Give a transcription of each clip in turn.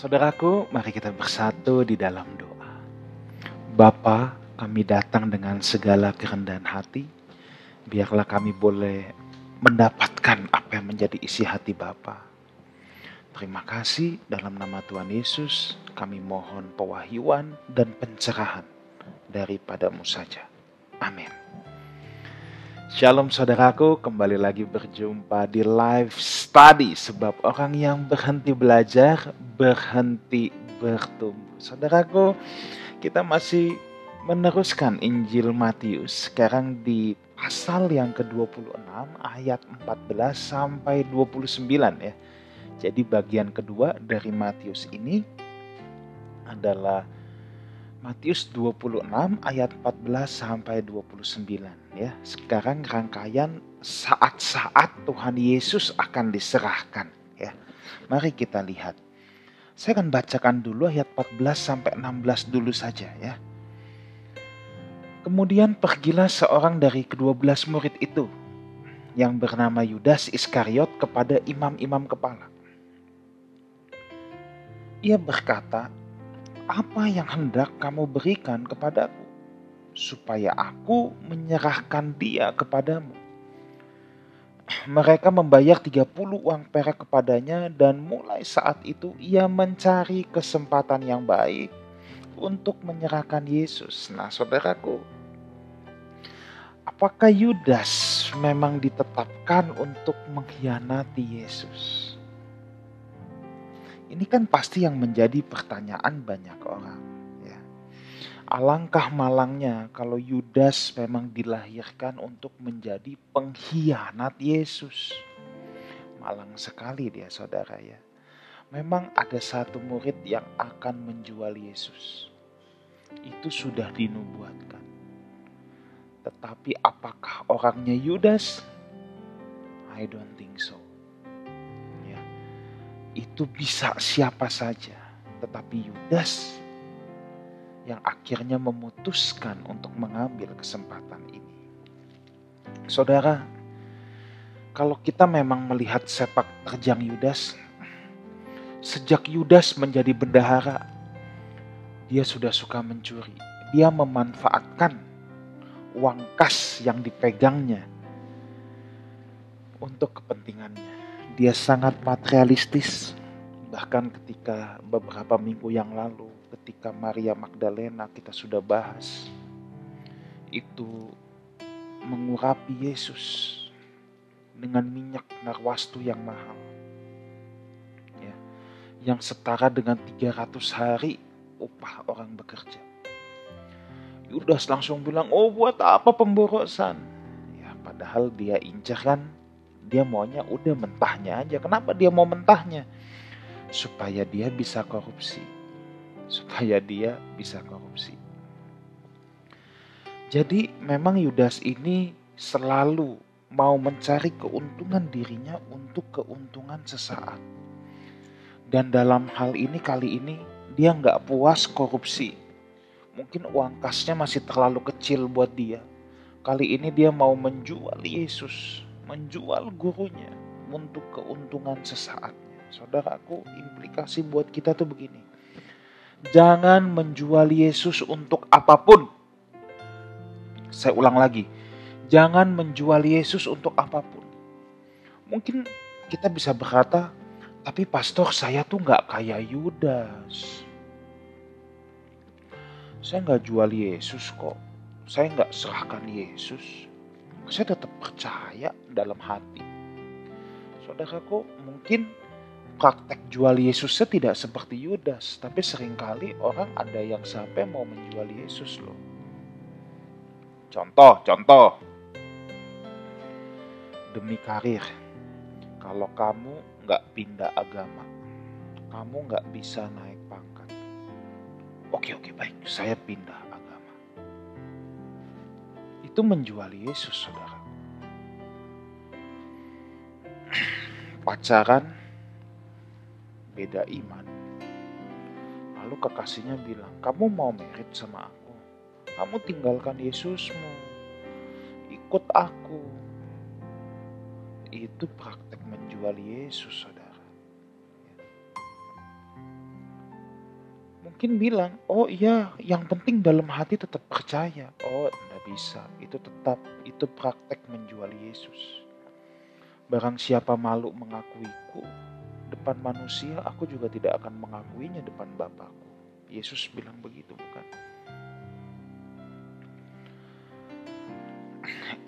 Saudaraku, mari kita bersatu di dalam doa. Bapa, kami datang dengan segala kerendahan hati. Biarlah kami boleh mendapatkan apa yang menjadi isi hati Bapa. Terima kasih dalam nama Tuhan Yesus, kami mohon pewahyuan dan pencerahan daripadamu saja. Amin. Shalom saudaraku, kembali lagi berjumpa di live study. Sebab orang yang berhenti belajar, berhenti bertumbuh. Saudaraku, kita masih meneruskan Injil Matius. Sekarang di pasal yang ke-26 ayat 14 sampai 29 ya. Jadi bagian kedua dari Matius ini adalah Matius 26 ayat 14 sampai 29 ya. Sekarang rangkaian saat-saat Tuhan Yesus akan diserahkan ya. Mari kita lihat. Saya akan bacakan dulu ayat 14 sampai 16 dulu saja ya. Kemudian pergilah seorang dari ke-12 murid itu yang bernama Yudas Iskariot kepada imam-imam kepala. Ia berkata, "Apa yang hendak kamu berikan kepadaku, supaya aku menyerahkan dia kepadamu?" Mereka membayar 30 uang perak kepadanya, dan mulai saat itu ia mencari kesempatan yang baik untuk menyerahkan Yesus. Nah saudaraku, apakah Yudas memang ditetapkan untuk mengkhianati Yesus? Ini kan pasti yang menjadi pertanyaan banyak orang. Ya. Alangkah malangnya kalau Yudas memang dilahirkan untuk menjadi pengkhianat Yesus. Malang sekali dia saudara ya. Memang ada satu murid yang akan menjual Yesus. Itu sudah dinubuatkan. Tetapi apakah orangnya Yudas? I don't think so. Itu bisa siapa saja, tetapi Yudas yang akhirnya memutuskan untuk mengambil kesempatan ini. Saudara, kalau kita memang melihat sepak terjang Yudas, sejak Yudas menjadi bendahara, dia sudah suka mencuri. Dia memanfaatkan uang kas yang dipegangnya untuk kepentingannya. Dia sangat materialistis. Bahkan ketika beberapa minggu yang lalu, ketika Maria Magdalena kita sudah bahas, itu mengurapi Yesus dengan minyak narwastu yang mahal. Ya, yang setara dengan 300 hari upah orang bekerja. Yudas langsung bilang, "Oh buat apa pemborosan?" Ya, padahal dia incar kan, dia maunya udah mentahnya aja. Kenapa dia mau mentahnya? Supaya dia bisa korupsi. Jadi memang Yudas ini selalu mau mencari keuntungan dirinya untuk keuntungan sesaat. Dan dalam hal ini kali ini dia gak puas korupsi. Mungkin uang kasnya masih terlalu kecil buat dia. Kali ini dia mau menjual Yesus, menjual gurunya untuk keuntungan sesaat. Saudaraku, implikasi buat kita tuh begini. Jangan menjual Yesus untuk apapun. Saya ulang lagi. Jangan menjual Yesus untuk apapun. Mungkin kita bisa berkata, "Tapi pastor, saya tuh gak kayak Yudas. Saya gak jual Yesus kok. Saya gak serahkan Yesus. Saya tetap percaya dalam hati." Saudaraku, mungkin praktek jual Yesusnya tidak seperti Yudas, tapi seringkali orang ada yang sampai mau menjual Yesus loh. Contoh, demi karir. Kalau kamu gak pindah agama, kamu gak bisa naik pangkat. Oke, baik, saya pindah agama. Itu menjual Yesus, saudara. Pacaran, beda iman. Lalu kekasihnya bilang, "Kamu mau merit sama aku? Kamu tinggalkan Yesusmu, ikut aku." Itu praktek menjual Yesus, saudara. mungkin bilang, oh iya yang penting dalam hati tetap percaya. Oh enggak bisa, itu praktek menjual Yesus. Barang siapa malu mengakuiku depan manusia, aku juga tidak akan mengakuinya depan Bapakku. Yesus bilang begitu, bukan?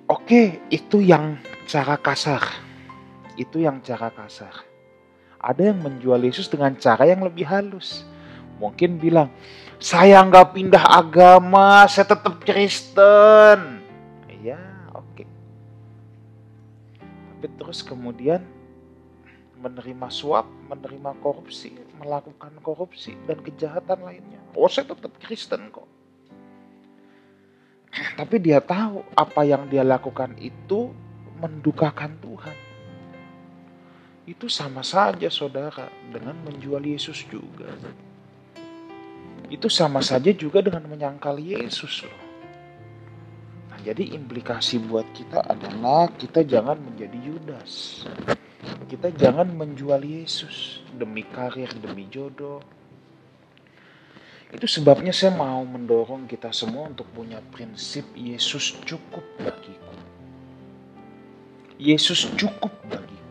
Oke, itu yang cara kasar. Itu yang cara kasar. Ada yang menjual Yesus dengan cara yang lebih halus. Mungkin bilang, saya nggak pindah agama, saya tetap Kristen. Ya, oke. Tapi terus kemudian menerima suap, menerima korupsi, melakukan korupsi dan kejahatan lainnya. Oh, saya tetap Kristen kok. Tapi dia tahu apa yang dia lakukan itu mendukakan Tuhan. Itu sama saja saudara dengan menjual Yesus juga. Itu sama saja juga dengan menyangkal Yesus loh. Nah, jadi implikasi buat kita adalah kita jangan menjadi Yudas. Kita jangan menjual Yesus demi karir, demi jodoh. Itu sebabnya saya mau mendorong kita semua untuk punya prinsip Yesus cukup bagiku. Yesus cukup bagiku.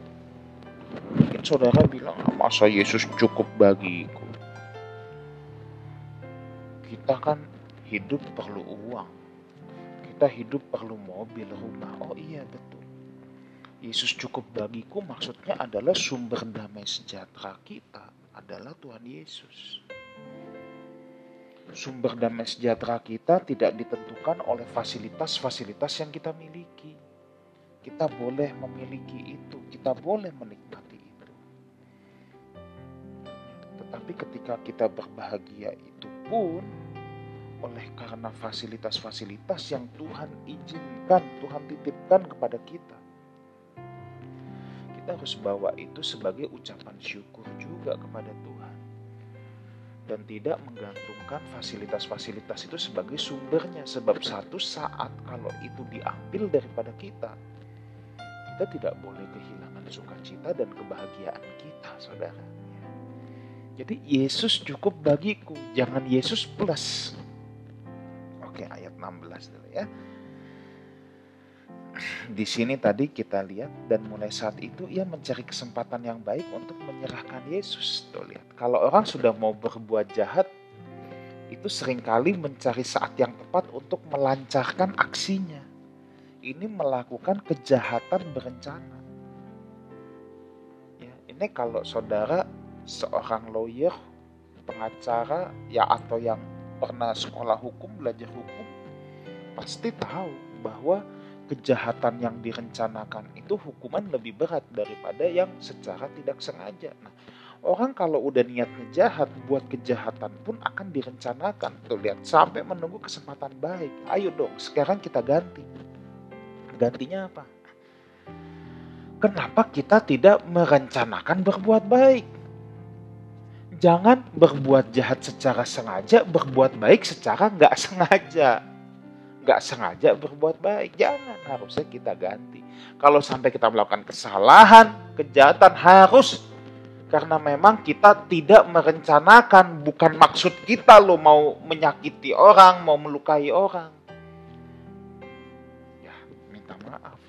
Mungkin saudara bilang, masa Yesus cukup bagiku? Kita kan hidup perlu uang. Kita hidup perlu mobil, rumah. Oh iya betul. Yesus cukup bagiku maksudnya adalah sumber damai sejahtera kita adalah Tuhan Yesus. Sumber damai sejahtera kita tidak ditentukan oleh fasilitas-fasilitas yang kita miliki. Kita boleh memiliki itu, kita boleh menikmati itu. Tetapi ketika kita berbahagia itu pun oleh karena fasilitas-fasilitas yang Tuhan izinkan, Tuhan titipkan kepada kita. Kita harus bawa itu sebagai ucapan syukur juga kepada Tuhan. Dan tidak menggantungkan fasilitas-fasilitas itu sebagai sumbernya. Sebab satu saat kalau itu diambil daripada kita tidak boleh kehilangan sukacita dan kebahagiaan kita, saudara. Jadi Yesus cukup bagiku, jangan Yesus plus. Oke, ayat 16 dulu ya. Di sini tadi kita lihat, dan mulai saat itu ia mencari kesempatan yang baik untuk menyerahkan Yesus. Tuh lihat, kalau orang sudah mau berbuat jahat, itu seringkali mencari saat yang tepat untuk melancarkan aksinya. Ini melakukan kejahatan berencana. Ya, ini kalau saudara seorang lawyer, pengacara, ya atau yang pernah sekolah hukum, belajar hukum, pasti tahu bahwa kejahatan yang direncanakan itu hukuman lebih berat daripada yang secara tidak sengaja. Nah, orang kalau udah niatnya jahat, buat kejahatan pun akan direncanakan. Tuh lihat, sampai menunggu kesempatan baik. Ayo dong, sekarang kita ganti. Gantinya apa? Kenapa kita tidak merencanakan berbuat baik? Jangan berbuat jahat secara sengaja, berbuat baik secara nggak sengaja. Nggak sengaja berbuat baik, jangan, harusnya kita ganti. Kalau sampai kita melakukan kesalahan, kejahatan, harus karena memang kita tidak merencanakan, bukan maksud kita loh mau menyakiti orang, mau melukai orang. Ya, minta maaf.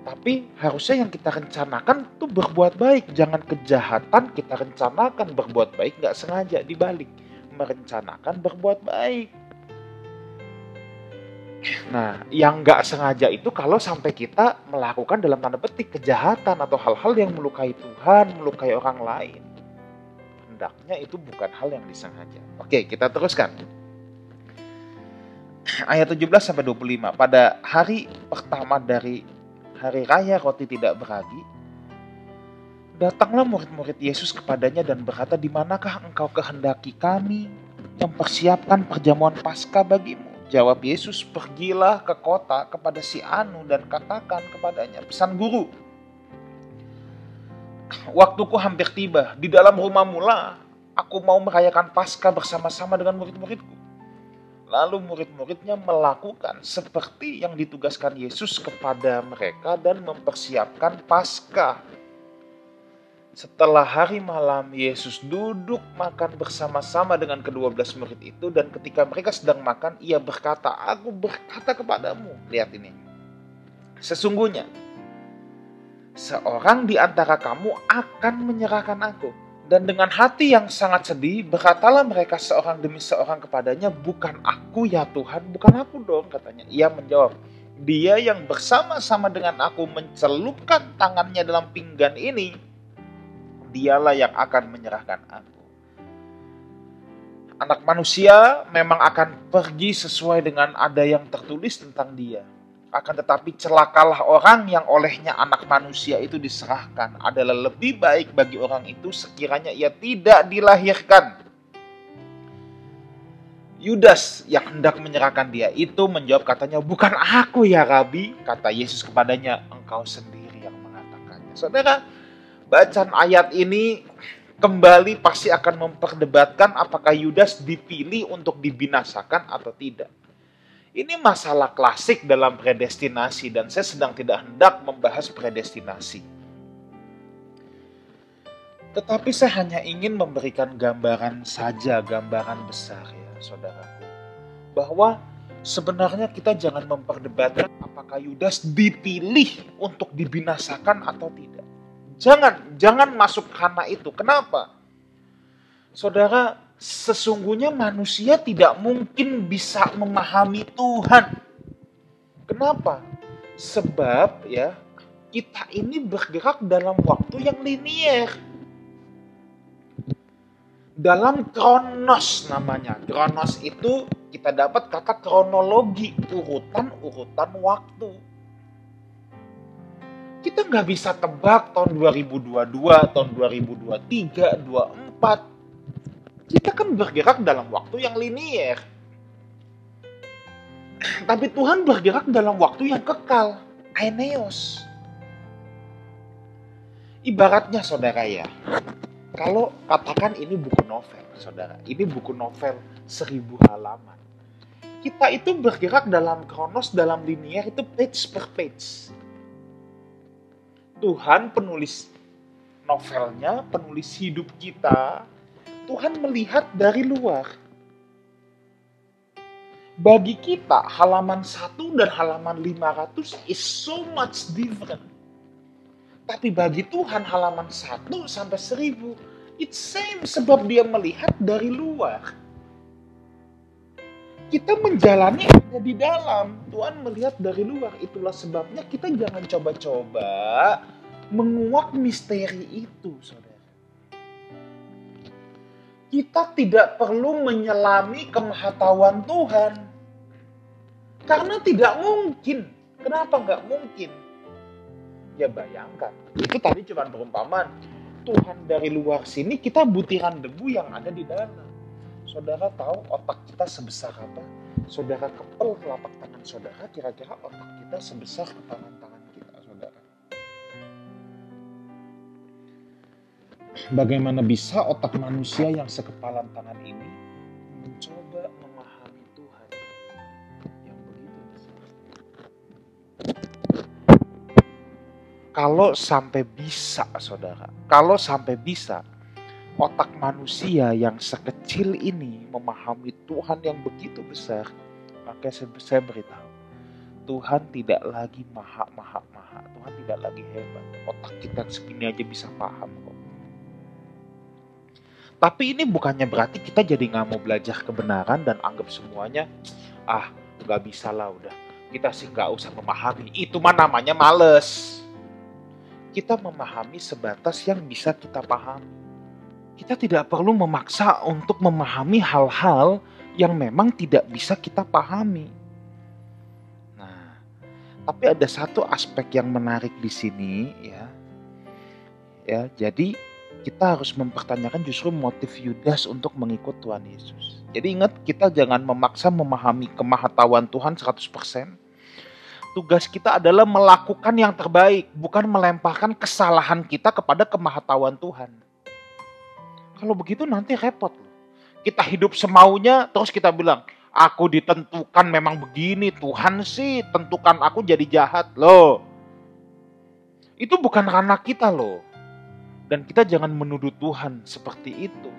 Tapi harusnya yang kita rencanakan tuh berbuat baik, jangan kejahatan kita rencanakan berbuat baik nggak sengaja, dibalik. Merencanakan berbuat baik. Nah, yang nggak sengaja itu kalau sampai kita melakukan dalam tanda petik kejahatan atau hal-hal yang melukai Tuhan, melukai orang lain. Hendaknya itu bukan hal yang disengaja. Oke, kita teruskan. Ayat 17-25. Pada hari pertama dari hari raya roti tidak beragi, datanglah murid-murid Yesus kepadanya dan berkata, di manakah engkau kehendaki kami mempersiapkan perjamuan Paskah bagimu? Jawab Yesus, pergilah ke kota kepada si Anu dan katakan kepadanya, pesan guru, waktuku hampir tiba, di dalam rumahmu lah aku mau merayakan Paskah bersama-sama dengan murid-muridku. Lalu murid-muridnya melakukan seperti yang ditugaskan Yesus kepada mereka dan mempersiapkan Paskah. Setelah hari malam, Yesus duduk makan bersama-sama dengan ke-12 murid itu, dan ketika mereka sedang makan, ia berkata, "Aku berkata kepadamu," lihat ini, "sesungguhnya seorang di antara kamu akan menyerahkan aku." Dan dengan hati yang sangat sedih, berkatalah mereka seorang demi seorang kepadanya, "Bukan aku ya Tuhan, bukan aku dong," katanya. Ia menjawab, "Dia yang bersama-sama dengan aku mencelupkan tangannya dalam pinggan ini, dialah yang akan menyerahkan aku." Anak manusia memang akan pergi sesuai dengan ada yang tertulis tentang dia. Akan tetapi celakalah orang yang olehnya anak manusia itu diserahkan. Adalah lebih baik bagi orang itu sekiranya ia tidak dilahirkan. Yudas yang hendak menyerahkan dia itu menjawab, katanya, "Bukan aku ya Rabi." Kata Yesus kepadanya, "Engkau sendiri yang mengatakannya." Saudara, bacaan ayat ini kembali pasti akan memperdebatkan apakah Yudas dipilih untuk dibinasakan atau tidak. Ini masalah klasik dalam predestinasi, dan saya sedang tidak hendak membahas predestinasi. Tetapi saya hanya ingin memberikan gambaran saja, gambaran besar ya saudaraku. Bahwa sebenarnya kita jangan memperdebatkan apakah Yudas dipilih untuk dibinasakan atau tidak. Jangan masuk karena itu. Kenapa? Saudara, sesungguhnya manusia tidak mungkin bisa memahami Tuhan. Kenapa? Sebab ya, kita ini bergerak dalam waktu yang linier. Dalam kronos namanya. Kronos itu kita dapat kata kronologi, urutan-urutan waktu. Kita nggak bisa tebak tahun 2022, tahun 2023, 24. Kita kan bergerak dalam waktu yang linier. Tapi Tuhan bergerak dalam waktu yang kekal, aineos. Ibaratnya saudara ya, kalau katakan ini buku novel, saudara, ini buku novel 1000 halaman. Kita itu bergerak dalam kronos, dalam linier itu page per page. Tuhan penulis novelnya, penulis hidup kita, Tuhan melihat dari luar. Bagi kita, halaman 1 dan halaman 500 is so much different. Tapi bagi Tuhan, halaman 1 sampai 1000, it's same, sebab dia melihat dari luar. Kita menjalani hanya di dalam, Tuhan melihat dari luar. Itulah sebabnya kita jangan coba-coba menguak misteri itu, saudara. Kita tidak perlu menyelami kemahatauan Tuhan. Karena tidak mungkin. Kenapa nggak mungkin? Ya bayangkan, itu tadi cuma perumpamaan. Tuhan dari luar sini, kita butiran debu yang ada di dalam. Saudara tahu otak kita sebesar apa? Saudara kepel telapak tangan saudara, kira-kira otak kita sebesar kepalan tangan kita, saudara. Bagaimana bisa otak manusia yang sekepalan tangan ini mencoba memahami Tuhan yang begitu besar? Kalau sampai bisa, saudara, kalau sampai bisa otak manusia yang sekecil ini memahami Tuhan yang begitu besar, maka saya beritahu, Tuhan tidak lagi maha. Tuhan tidak lagi hebat. Otak kita segini aja bisa paham kok. Tapi ini bukannya berarti kita jadi nggak mau belajar kebenaran dan anggap semuanya, nggak bisa lah udah. Kita sih nggak usah memahami. Itu mah namanya males. Kita memahami sebatas yang bisa kita pahami. Kita tidak perlu memaksa untuk memahami hal-hal yang memang tidak bisa kita pahami. Nah, tapi ada satu aspek yang menarik di sini ya. Ya, jadi kita harus mempertanyakan justru motif Yudas untuk mengikut Tuhan Yesus. Jadi ingat, kita jangan memaksa memahami kemahatauan Tuhan 100%. Tugas kita adalah melakukan yang terbaik, bukan melemparkan kesalahan kita kepada kemahatauan Tuhan. Kalau begitu nanti repot loh. Kita hidup semaunya, terus kita bilang, aku ditentukan memang begini, Tuhan sih tentukan aku jadi jahat loh. Itu bukan ranah kita loh. Dan kita jangan menuduh Tuhan seperti itu.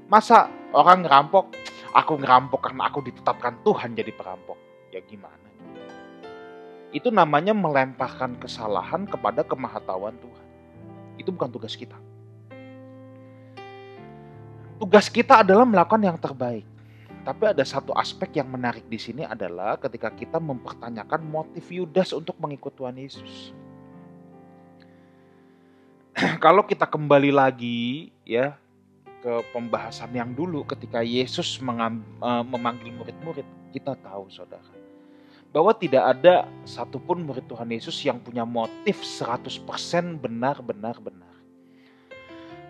Masa orang ngerampok, aku ngerampok karena aku ditetapkan Tuhan jadi perampok. Ya gimana? Itu namanya melemparkan kesalahan kepada kemahatauan Tuhan. Itu bukan tugas kita. Tugas kita adalah melakukan yang terbaik. Tapi ada satu aspek yang menarik di sini adalah ketika kita mempertanyakan motif Yudas untuk mengikut Tuhan Yesus. Kalau kita kembali lagi ya ke pembahasan yang dulu ketika Yesus memanggil murid-murid, kita tahu saudara, bahwa tidak ada satupun murid Tuhan Yesus yang punya motif 100% benar-benar benar.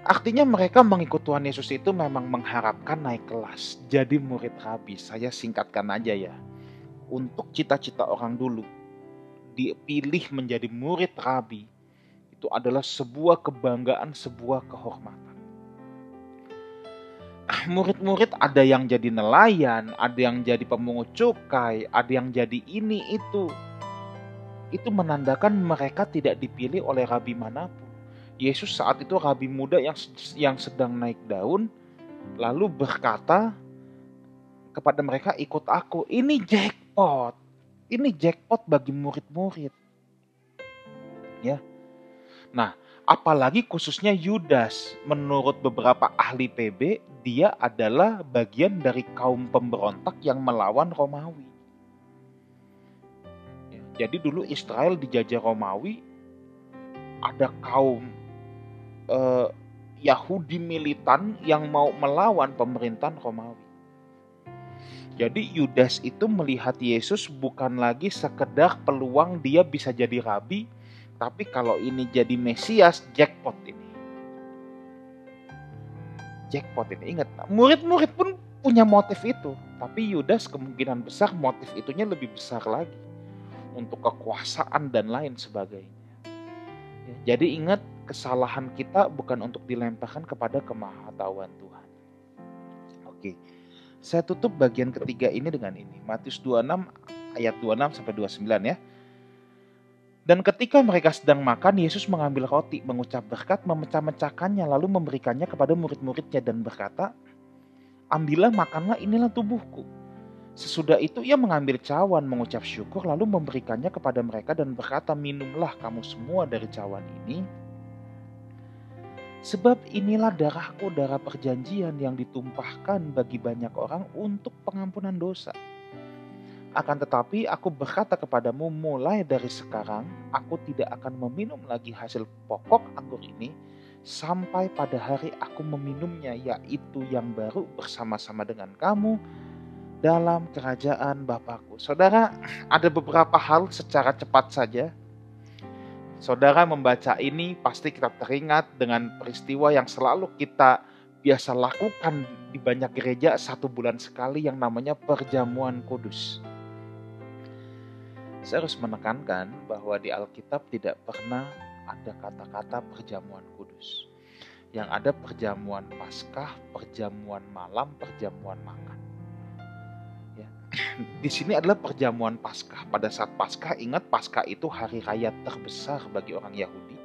Artinya mereka mengikut Tuhan Yesus itu memang mengharapkan naik kelas, jadi murid rabi. Saya singkatkan aja ya. Untuk cita-cita orang dulu, dipilih menjadi murid rabi, itu adalah sebuah kebanggaan, sebuah kehormatan. Murid-murid ada yang jadi nelayan, ada yang jadi pemungut cukai, ada yang jadi ini itu. Itu menandakan mereka tidak dipilih oleh rabi manapun. Yesus saat itu rabi muda yang sedang naik daun, lalu berkata kepada mereka, ikut aku. Ini jackpot. Ini jackpot bagi murid-murid. Ya. Nah, apalagi khususnya Yudas. Menurut beberapa ahli PB, dia adalah bagian dari kaum pemberontak yang melawan Romawi. Ya, jadi dulu Israel dijajah Romawi, ada kaum Yahudi militan yang mau melawan pemerintahan Romawi. Jadi Yudas itu melihat Yesus bukan lagi sekedar peluang dia bisa jadi rabi, tapi kalau ini jadi Mesias, jackpot ini. Jackpot ini, ingat, murid-murid pun punya motif itu, tapi Yudas kemungkinan besar motif itunya lebih besar lagi untuk kekuasaan dan lain sebagainya. Jadi ingat, kesalahan kita bukan untuk dilemparkan kepada kemahatauan Tuhan. Oke, saya tutup bagian ketiga ini dengan ini. Matius 26 ayat 26 sampai 29 ya. Dan ketika mereka sedang makan, Yesus mengambil roti, mengucap berkat, memecah-mecahkannya, lalu memberikannya kepada murid-muridnya dan berkata, ambillah, makanlah, inilah tubuhku. Sesudah itu ia mengambil cawan, mengucap syukur, lalu memberikannya kepada mereka dan berkata, minumlah kamu semua dari cawan ini. Sebab inilah darahku, darah perjanjian yang ditumpahkan bagi banyak orang untuk pengampunan dosa. Akan tetapi aku berkata kepadamu, mulai dari sekarang aku tidak akan meminum lagi hasil pokok anggur ini sampai pada hari aku meminumnya, yaitu yang baru bersama-sama dengan kamu dalam kerajaan Bapakku. Saudara, ada beberapa hal secara cepat saja. Saudara membaca ini pasti kita teringat dengan peristiwa yang selalu kita biasa lakukan di banyak gereja 1 bulan sekali yang namanya perjamuan kudus. Saya harus menekankan bahwa di Alkitab tidak pernah ada kata-kata perjamuan kudus. Yang ada perjamuan Paskah, perjamuan malam, perjamuan makan. Ya. Di sini adalah perjamuan Paskah. Pada saat Paskah, ingat Paskah itu hari raya terbesar bagi orang Yahudi.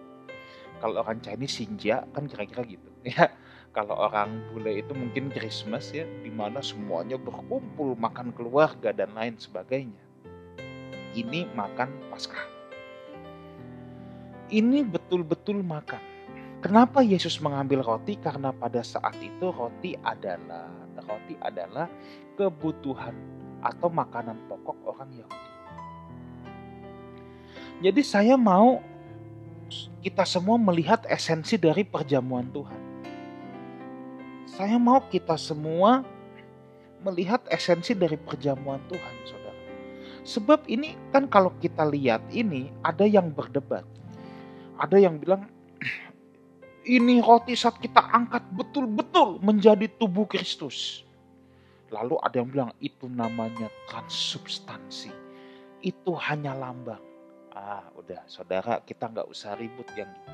Kalau orang Chinese Xinjia kan kira-kira gitu. Ya, kalau orang bule itu mungkin Christmas ya, di mana semuanya berkumpul, makan keluarga dan lain sebagainya. Ini makan Paskah. Ini betul-betul makan. Kenapa Yesus mengambil roti? Karena pada saat itu roti adalah kebutuhan atau makanan pokok orang Yahudi. Jadi saya mau kita semua melihat esensi dari perjamuan Tuhan. Saya mau kita semua melihat esensi dari perjamuan Tuhan, saudara. Sebab ini kan kalau kita lihat ini ada yang berdebat. Ada yang bilang ini roti saat kita angkat betul-betul menjadi tubuh Kristus. Lalu ada yang bilang itu namanya transubstansi. Itu hanya lambang. Udah saudara, kita gak usah ribut yang gitu.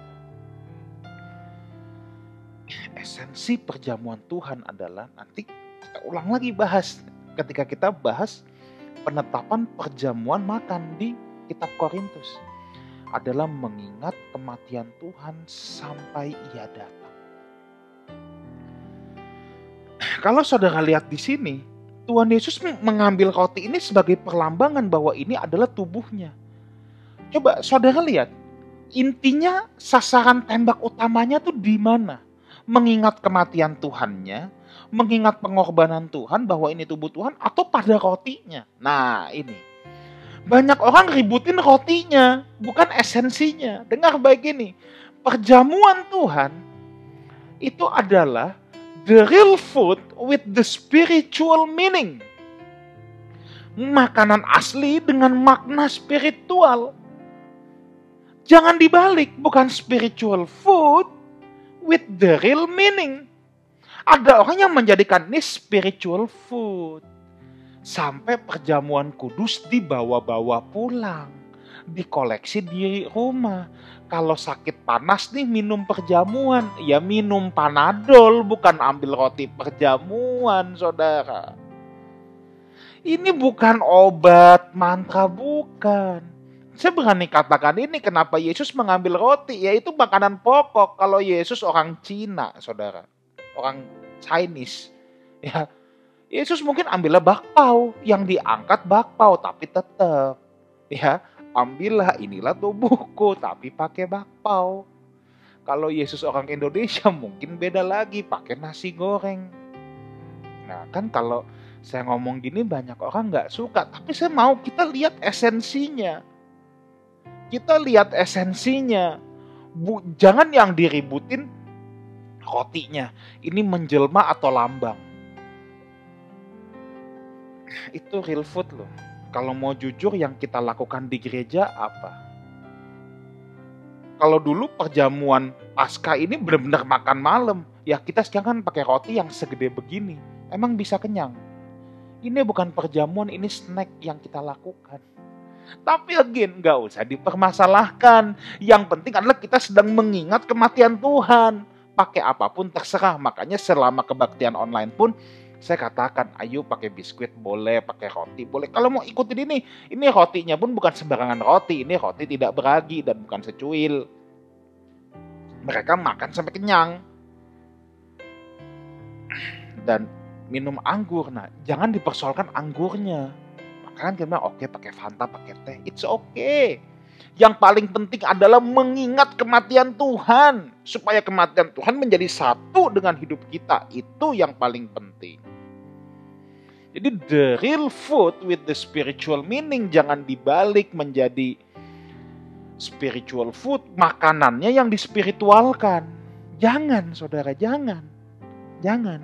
Esensi perjamuan Tuhan adalah, nanti kita ulang lagi bahas. Ketika kita bahas penetapan perjamuan makan di kitab Korintus. adalah mengingat kematian Tuhan sampai Ia datang. Kalau saudara lihat di sini, Tuhan Yesus mengambil roti ini sebagai perlambangan bahwa ini adalah tubuhnya. Coba saudara lihat, intinya sasaran tembak utamanya tuh di mana? Mengingat kematian Tuhannya, mengingat pengorbanan Tuhan bahwa ini tubuh Tuhan, atau pada rotinya. Nah ini, banyak orang ributin rotinya, bukan esensinya. Dengar baik ini, perjamuan Tuhan itu adalah the real food with the spiritual meaning. Makanan asli dengan makna spiritual. Jangan dibalik, bukan spiritual food with the real meaning. Ada orang yang menjadikan ini spiritual food. Sampai perjamuan kudus dibawa-bawa pulang. Dikoleksi di rumah. Kalau sakit panas nih minum perjamuan. Ya minum Panadol, bukan ambil roti perjamuan, saudara. Ini bukan obat mantra, bukan. Saya berani katakan ini kenapa Yesus mengambil roti. Yaitu makanan pokok. Kalau Yesus orang Cina, saudara. Orang Chinese. Ya, Yesus mungkin ambillah bakpao. Yang diangkat bakpao, tapi tetap. Ya, ambillah inilah tubuhku, tapi pakai bakpao. Kalau Yesus orang Indonesia mungkin beda lagi, pakai nasi goreng. Nah kan kalau saya ngomong gini banyak orang gak suka. Tapi saya mau kita lihat esensinya. Kita lihat esensinya. Jangan yang diributin rotinya. Ini menjelma atau lambang. Itu real food loh. Kalau mau jujur yang kita lakukan di gereja apa? Kalau dulu perjamuan Paskah ini benar-benar makan malam. Ya kita sekarang kan pakai roti yang segede begini. Emang bisa kenyang? Ini bukan perjamuan, ini snack yang kita lakukan. Tapi again, gak usah dipermasalahkan. Yang penting adalah kita sedang mengingat kematian Tuhan. Pakai apapun terserah. Makanya selama kebaktian online pun saya katakan, ayo pakai biskuit boleh, pakai roti boleh. Kalau mau ikutin ini rotinya pun bukan sembarangan roti. Ini roti tidak beragi dan bukan secuil. Mereka makan sampai kenyang. Dan minum anggur. Nah, jangan dipersoalkan anggurnya. Makanya kita bilang, oke, pakai Fanta, pakai teh. It's okay. Yang paling penting adalah mengingat kematian Tuhan. Supaya kematian Tuhan menjadi satu dengan hidup kita. Itu yang paling penting. Jadi the real food with the spiritual meaning. Jangan dibalik menjadi spiritual food. Makanannya yang dispiritualkan. Jangan, saudara, jangan. Jangan.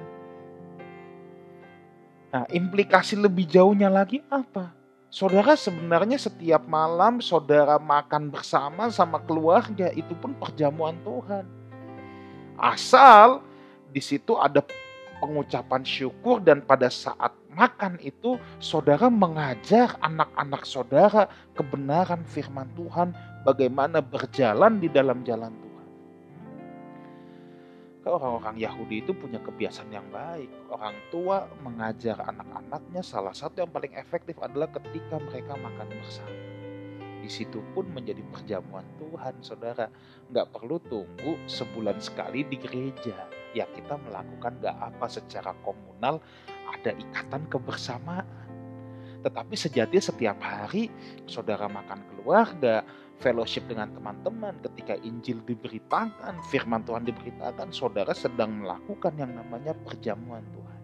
Nah, implikasi lebih jauhnya lagi apa? Saudara sebenarnya setiap malam saudara makan bersama sama keluarga, itu pun perjamuan Tuhan. Asal di situ ada pengucapan syukur dan pada saat makan itu saudara mengajar anak-anak saudara kebenaran firman Tuhan, bagaimana berjalan di dalam jalan Tuhan. Orang-orang Yahudi itu punya kebiasaan yang baik. Orang tua mengajar anak-anaknya, salah satu yang paling efektif adalah ketika mereka makan bersama. Di situ pun menjadi perjamuan Tuhan, saudara. Nggak perlu tunggu sebulan sekali di gereja. Ya kita melakukan nggak apa secara komunal, ada ikatan kebersamaan. Tetapi sejatinya setiap hari saudara makan keluarga, fellowship dengan teman-teman, ketika Injil diberitakan, firman Tuhan diberitakan, saudara sedang melakukan yang namanya perjamuan Tuhan.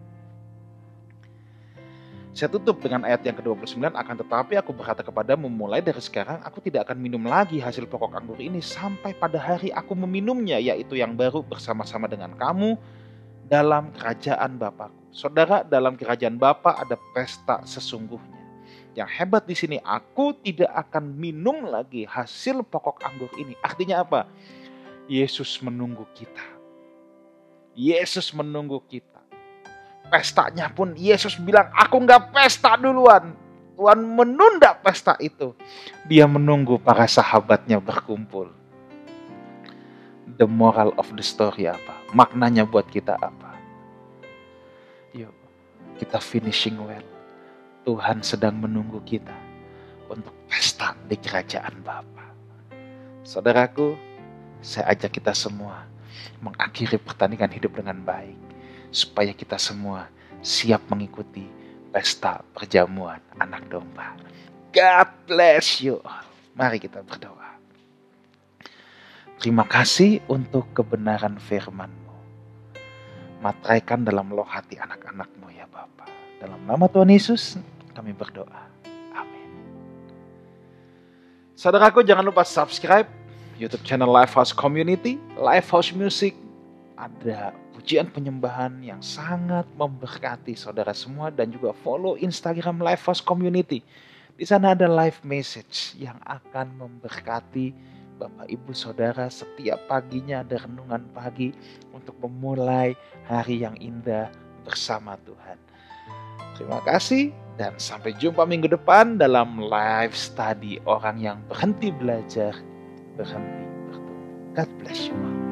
Saya tutup dengan ayat yang ke-29, akan tetapi aku berkata kepadamu, mulai dari sekarang aku tidak akan minum lagi hasil pokok anggur ini sampai pada hari aku meminumnya, yaitu yang baru bersama-sama dengan kamu dalam kerajaan Bapa. Saudara, dalam kerajaan Bapa ada pesta sesungguhnya. Yang hebat di sini, aku tidak akan minum lagi hasil pokok anggur ini. Artinya apa? Yesus menunggu kita. Yesus menunggu kita. Pestanya pun Yesus bilang, aku nggak pesta duluan. Tuhan menunda pesta itu. Dia menunggu para sahabatnya berkumpul. The moral of the story apa? Maknanya buat kita apa? Yuk, kita finishing well. Tuhan sedang menunggu kita untuk pesta di kerajaan Bapa. Saudaraku, saya ajak kita semua mengakhiri pertandingan hidup dengan baik, supaya kita semua siap mengikuti pesta perjamuan anak domba. God bless you all. Mari kita berdoa. Terima kasih untuk kebenaran firman-Mu. Materaikan dalam loh hati anak-anak-Mu ya Bapa. Dalam nama Tuhan Yesus kami berdoa. Amin. Saudaraku, jangan lupa subscribe YouTube channel Lifehouse Community, Lifehouse Music. Ada pujian penyembahan yang sangat memberkati saudara semua, dan juga follow Instagram Lifehouse Community. Di sana ada live message yang akan memberkati Bapak Ibu Saudara. Setiap paginya ada renungan pagi untuk memulai hari yang indah bersama Tuhan. Terima kasih dan sampai jumpa minggu depan dalam live study orang yang berhenti belajar, berhenti bertumbuh. God bless you all.